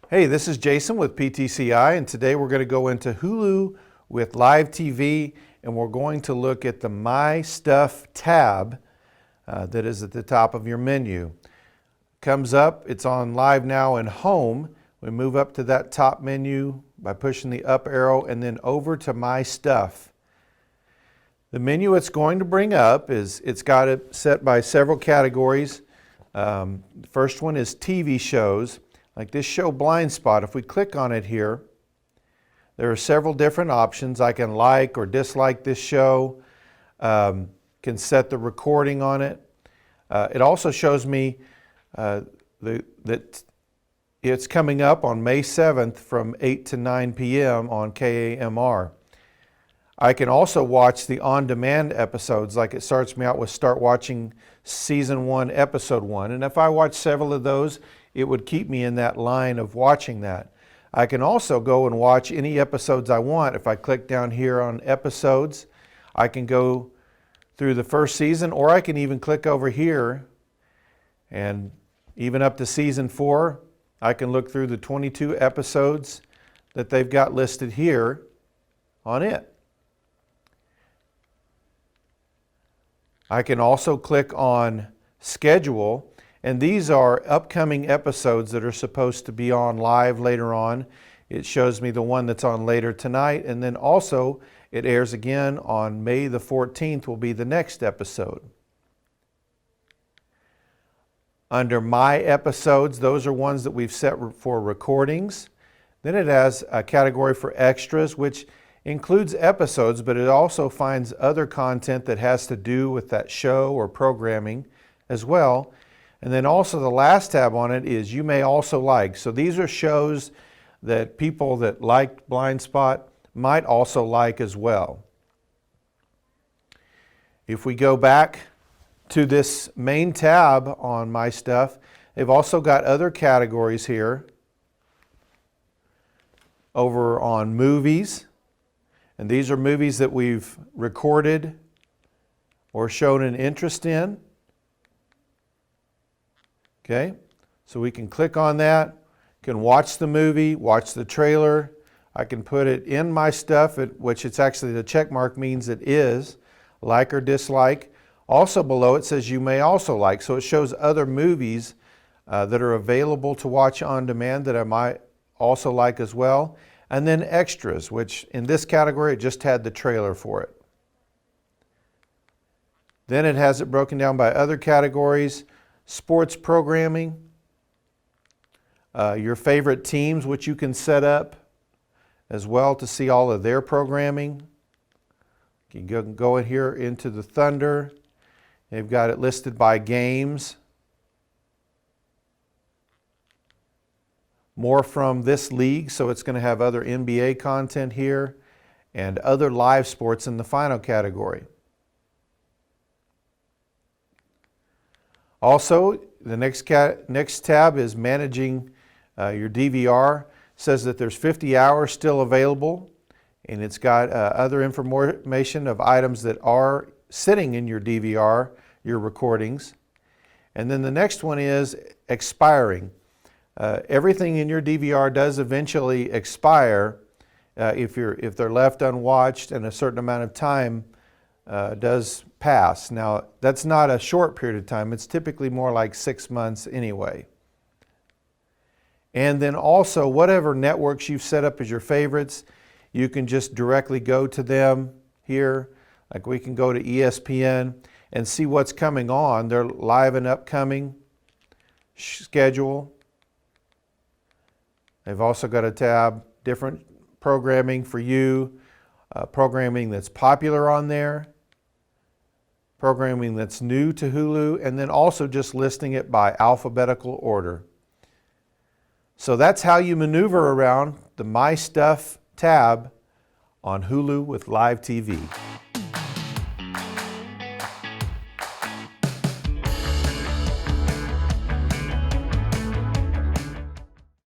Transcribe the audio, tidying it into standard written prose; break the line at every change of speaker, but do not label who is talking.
Hey, this is Jason with PTCI, and today we're going to go into Hulu with live TV, and we're going to look at the My Stuff tab that is at the top of your menu. Comes up, it's on Live Now and Home. We move up to that top menu by pushing the up arrow and then over to My Stuff. The menu it's going to bring up is, it's got it set by several categories. The first one is TV shows. Like this show Blind Spot, if we click on it here, there are several different options. I can like or dislike this show, can set the recording on it. It also shows me that it's coming up on May 7th from 8 to 9 p.m. on KAMR. I can also watch the on-demand episodes, like it starts me out with start watching season 1, episode 1. And if I watch several of those, it would keep me in that line of watching that. I can also go and watch any episodes I want. If I click down here on episodes, I can go through the first season, or I can even click over here and even up to season 4, I can look through the 22 episodes that they've got listed here on it. I can also click on schedule, and these are upcoming episodes that are supposed to be on live later on. It shows me the one that's on later tonight, and then also it airs again on May the 14th will be the next episode. Under My Episodes, those are ones that we've set for recordings. Then it has a category for extras, which includes episodes, but it also finds other content that has to do with that show or programming as well. And then also the last tab on it is You May Also Like. So these are shows that people that like Blind Spot might also like as well. If we go back to this main tab on My Stuff, they've also got other categories here. Over on Movies. And these are movies that we've recorded or shown an interest in. Okay, so we can click on that, can watch the movie, watch the trailer. I can put it in My Stuff, which it's actually the check mark means it is, like or dislike. Also below it says You May Also Like, so it shows other movies that are available to watch on demand that I might also like as well. And then extras, which in this category, it just had the trailer for it. Then it has it broken down by other categories, sports programming, your favorite teams, which you can set up as well to see all of their programming. You can go in here into the Thunder. They've got it listed by games. More from this league, so it's going to have other NBA content here and other live sports in the final category. Also, the next tab is managing your DVR. It says that there's 50 hours still available, and it's got other information of items that are sitting in your DVR, your recordings. And then the next one is expiring. Everything in your DVR does eventually expire if they're left unwatched and a certain amount of time does pass. Now, that's not a short period of time. It's typically more like 6 months anyway. And then also, whatever networks you've set up as your favorites, you can just directly go to them here. Like we can go to ESPN and see what's coming on. They're live and upcoming schedule. They've also got a tab, different programming for you, programming that's popular on there, programming that's new to Hulu, and then also just listing it by alphabetical order. So that's how you maneuver around the My Stuff tab on Hulu with live TV.